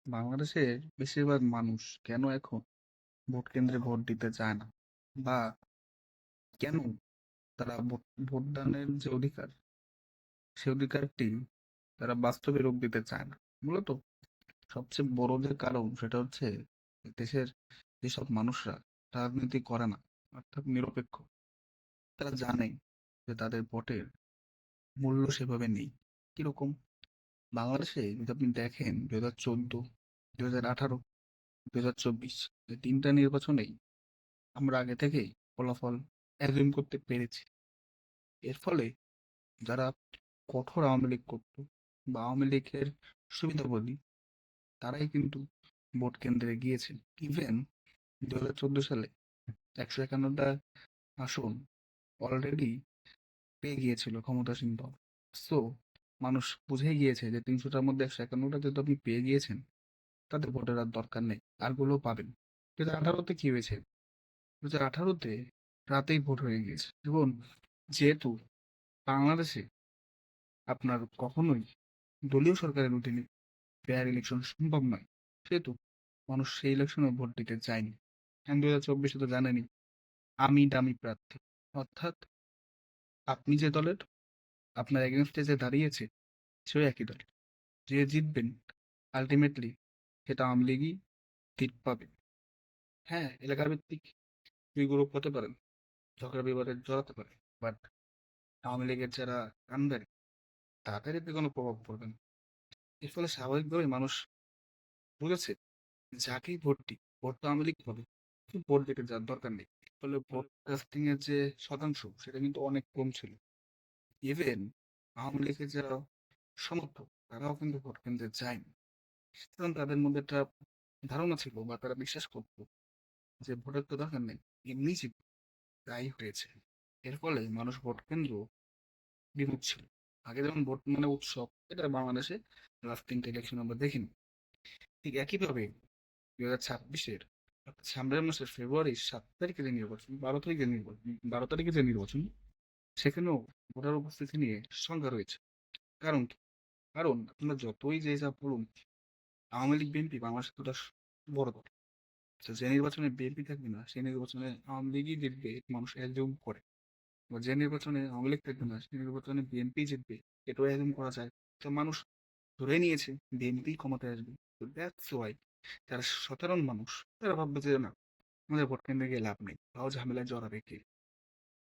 বাংলাদেশের বেশিরভাগ মানুষ কেন এখন ভোট কেন্দ্রে ভোট দিতে চায় না, বা কেন তারা ভোটদানের যে অধিকার, সে অধিকারটি তারা বাস্তবে রূপ দিতে চায় না? মূলত সবচেয়ে বড় যে কারণ সেটা হচ্ছে দেশের যেসব মানুষরা রাজনীতি করে না, অর্থাৎ নিরপেক্ষ, তারা জানে যে তাদের ভোটের মূল্য সেভাবে নেই। কিরকম? বাংলাদেশে যদি আপনি দেখেন 2014, 2018, 2024, এই তিনটা নির্বাচনেই আমরা আগে থেকেই ফলাফল অ্যাজিউম করতে পেরেছি। এর ফলে যারা কঠোর আওয়ামী লীগ করতো বা আওয়ামী লীগের সুবিধাভোগী, তারাই কিন্তু ভোট কেন্দ্রে গিয়েছেন। ইভেন 2014 সালে 151টা আসন অলরেডি পেয়ে গিয়েছিল ক্ষমতাসীন দল। সো মানুষ বুঝে গিয়েছে যে 300টার মধ্যে 151টা যেহেতু আপনি পেয়ে গিয়েছেন, তাদের ভোটের আর দরকার নেই, আরগুলোও পাবেন। 2018-তে কি হয়েছে? 2018-তে রাতেই ভোট হয়ে গিয়েছে। এবং যেহেতু বাংলাদেশে আপনার কখনোই দলীয় সরকারের অধীনে ফেয়ার ইলেকশন সম্ভব নয়, সেহেতু মানুষ সেই ইলেকশনে ভোট দিতে চায়নি। 2024-এ তো জানেনই, আমি দামি প্রার্থী, অর্থাৎ আপনি যে দলের, আপনার এগেনস্টে যে দাঁড়িয়েছে সেও একই দল, যে জিতবেন আলটিমেটলি সেটা আওয়ামী লীগই সিট পাবে। হ্যাঁ, এলাকার ভিত্তিক দুই গ্রুপ হতে পারেন, ঝগড়া বিবাদে জড়াতে পারে, বাট আওয়ামী লীগের যারা কাণ্ডারি, তাদের এতে কোনো প্রভাব পড়বে না। এর ফলে স্বাভাবিকভাবে মানুষ বুঝেছে, যাকেই ভোট দিই, ভোট তো আওয়ামী লীগ পাবে, কিন্তু ভোট দিতে যাওয়ার দরকার নেই। ফলে ভোট কাস্টিং এর যে শতাংশ সেটা কিন্তু অনেক কম ছিল। ইভেন আওয়ামী লীগের যারা সমর্থক, তারাও কিন্তু ভোট কেন্দ্রে যায়নি। কারণ তাদের মধ্যে একটা ধারণা ছিল বা তারা বিশ্বাস করতো যে ভোটের তো দরকার নেই, এমনি জিতবে। তাই হয়েছে। এর ফলে মানুষ ভোট কেন্দ্র বিমুখ ছিল। আগে যেমন ভোট মানে উৎসব, এটা বাংলাদেশে লাস্ট 3টে ইলেকশন আমরা দেখিনি। ঠিক একইভাবে 2026-এর সামনের মাসের ফেব্রুয়ারি 7 তারিখে যে নির্বাচন, 12 তারিখে যে নির্বাচন, সেখানেও ভোটার উপস্থিতি নিয়ে সংখ্যা রয়েছে। কারণ কি? কারণ আপনারা যতই যে যা বলুন, আওয়ামী লীগ বিএনপি বাংলাদেশের দুটো বড় দল। তো যে নির্বাচনে বিএনপি থাকবে না, সেই নির্বাচনে আওয়ামী লীগই জিতবে, মানুষ অ্যাজিউম করে। বা যে নির্বাচনে আওয়ামী লীগ থাকবে না, সেই নির্বাচনে বিএনপি জিতবে, এটাও অ্যাজিউম করা যায়। তো মানুষ ধরে নিয়েছে বিএনপি ক্ষমতায় আসবে। তো দ্যাটস ওয়াই যারা সাধারণ মানুষ, তারা ভাববে যে না, আমাদের ভোট কেন্দ্রে গিয়ে লাভ নেই, তাও ঝামেলায় জড়াবে কে।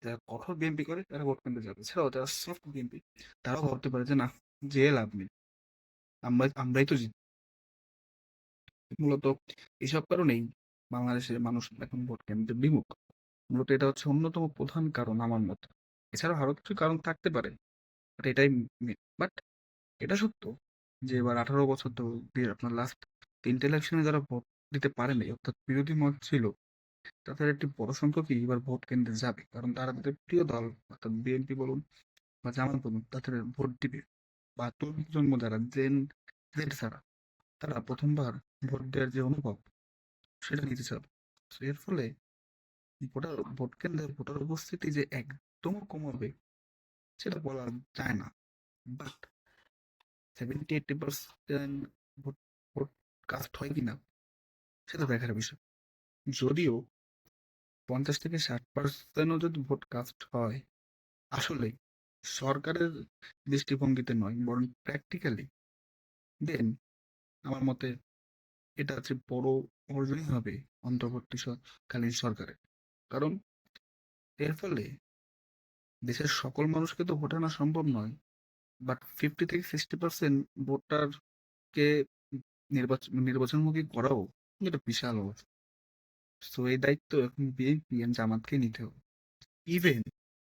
যারা কঠোর বিএনপি করে তারা ভোট কেন্দ্রে যাবে, এছাড়াও যারা সফট বিএনপি, তারাও ভাবতে পারে যে না, যে লাভ নেই, আমরাই তো জিতবো। মূলত এসব কারণেই বাংলাদেশের মানুষ এখন ভোট কেন্দ্রে বিমুখ। মূলত এটা হচ্ছে অন্যতম প্রধান কারণ আমার মতে। এছাড়াও আরো কিছু কারণ থাকতে পারে, বাট এটাই বাট এটা সত্য যে এবার 18 বছর তো আপনার লাস্ট 3টে ইলেকশনে যারা ভোট দিতে পারেনি, অর্থাৎ বিরোধী মত ছিল, তাদের একটি বড় সংখ্যকই এবার ভোট কেন্দ্রে যাবে, কারণ তারা তাদের প্রিয় দল অর্থাৎ বিএনপি বলুন বা জামাত বলুন, তাদের ভোট দিবে। বা তরুণ প্রজন্ম যারা জেড ছাড়া, তারা প্রথমবার ভোট দেওয়ার যে অনুভব, সেটা নিতে চাবে। তো এর ফলে ভোট কেন্দ্রে ভোটার উপস্থিতি যে একদম কমাবে, সেটা বলা যায় না। বাট 70-80% ভোট ভোট কাস্ট হয় কিনা সেটা দেখার বিষয়। যদিও 50 থেকে 60%ও যদি ভোট কাস্ট হয়, আসলে সরকারের দৃষ্টিভঙ্গিতে নয়, বরং প্র্যাকটিক্যালি, দেন আমার মতে এটা হচ্ছে বড় অর্জনই হবে অন্তর্বর্তীকালীন সরকারের। কারণ এর ফলে দেশের সকল মানুষকে তো ভোট আনা সম্ভব নয়, বাট 50 থেকে 60% ভোটারকে নির্বাচনমুখী করাও এটা বিশাল অবস্থা। তো এই দায়িত্ব এখন বিএনপি এন্ড জামাতকে নিতে হবে। ইভেন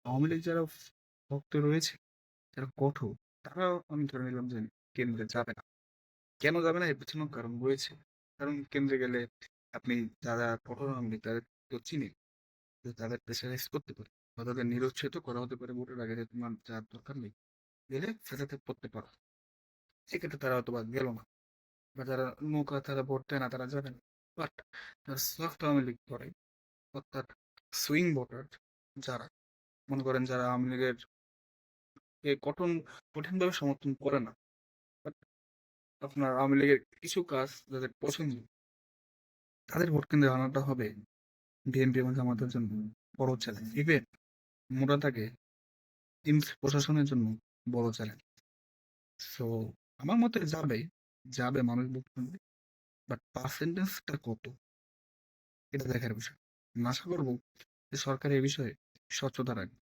আওয়ামী লীগ যারা ভক্ত রয়েছে, যারা কঠোর, তারাও আমি ধরে নিলাম যে কেন্দ্রে যাবে না। কেন যাবে না, এর পেছনেও কারণ রয়েছে। কারণ কেন্দ্রে গেলে আপনি যারা কঠোর আওয়ামী লীগ, তাদের তো চিনে, যে তাদের প্রেসারাইজ করতে পারে বা তাদের নিরুৎসাহিত করা হতে পারে ভোটের আগে, যে তোমার যার দরকার নেই, গেলে সেটাতে পড়তে পারো। সেক্ষেত্রে তারা হয়তো বা গেল না, বা যারা নৌকা তারা ভোট দেয় না, তারা যাবে না। বাট যারা সফট আওয়ামী লীগ করে, অর্থাৎ সুইং ভোটার, যারা মনে করেন যারা আওয়ামী লীগের কে কঠিনভাবে সমর্থন করে না, আপনার আওয়ামী লীগের কিছু কাজ যাদের পছন্দ, তাদের ভোট কেন্দ্রে আনাটা হবে বিএনপি এবং জামাতের জন্য বড় চ্যালেঞ্জ। ইভেন মোটা থাকে প্রশাসনের জন্য বড় চ্যালেঞ্জ। সো আমার মতে যাবে, যাবে মানুষ ভোট কেন্দ্রে, বাট পার্সেন্টেজটা কত এটা দেখার বিষয়। আমি আশা করবো যে সরকার এই বিষয়ে স্বচ্ছতা রাখবে।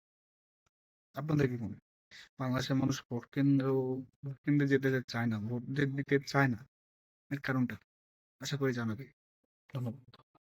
আপনাদের কি মনে হয়? বাংলাদেশের মানুষ ভোট কেন্দ্রে যেতে চায় না, ভোট দিতে চায় না, এর কারণটা কি? আশা করি জানাবে। ধন্যবাদ।